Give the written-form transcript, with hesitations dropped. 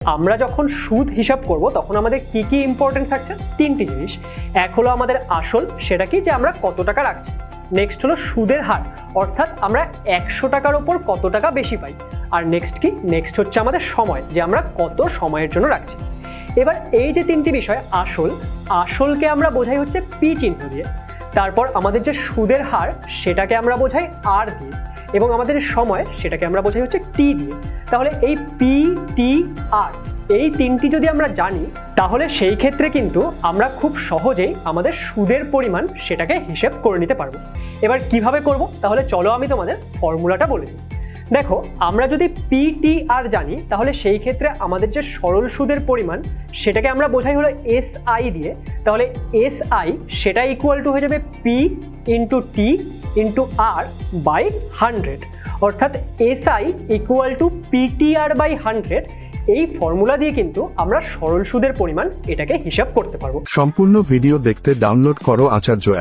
আমরা যখন সুদ হিসাব করব তখন আমাদের কি কি ইম্পর্টেন্ট থাকছে? তিনটি জিনিস। এক হলো আমাদের আসল, সেটা কি যে আমরা কত টাকা রাখছি। নেক্সট হলো সুদের হার, অর্থাৎ আমরা 100 টাকার ওপর কত টাকা বেশি পাই। আর নেক্সট কি? নেক্সট হচ্ছে আমাদের সময়, যে আমরা কত সময়ের জন্য রাখছি। এবার এই যে তিনটি বিষয়, আসলকে আমরা বোঝাই হচ্ছে পি চিহ্ন দিয়ে, তারপর আমাদের যে সুদের হার সেটাকে আমরা বোঝাই আর দিয়ে, এবং আমাদের সময় সেটাকে আমরা বোঝাই হচ্ছে টি দিয়ে। তাহলে এই পি, টি, আর এই তিনটি যদি আমরা জানি তাহলে সেই ক্ষেত্রে কিন্তু আমরা খুব সহজেই আমাদের সুদের পরিমাণ সেটাকে হিসেব করে নিতে পারবো। এবার কিভাবে করব? তাহলে চলো আমি তোমাদের ফর্মুলাটা বলে দিই। দেখো, আমরা যদি পি, টি, আর জানি তাহলে সেই ক্ষেত্রে আমাদের যে সরল সুদের পরিমাণ সেটাকে আমরা বোঝাই হলো এস আই দিয়ে। তাহলে এস আই সেটা ইকুয়াল টু হয়ে যাবে P into T into R by 100, অর্থাৎ S I equal to PTR by 100। এই ফর্মুলা দিয়ে কিন্তু আমরা সরল সুদের পরিমাণ এটাকে হিসাব করতে পারবো। সম্পূর্ণ ভিডিও দেখতে ডাউনলোড করো আচার্য অ্যাপ।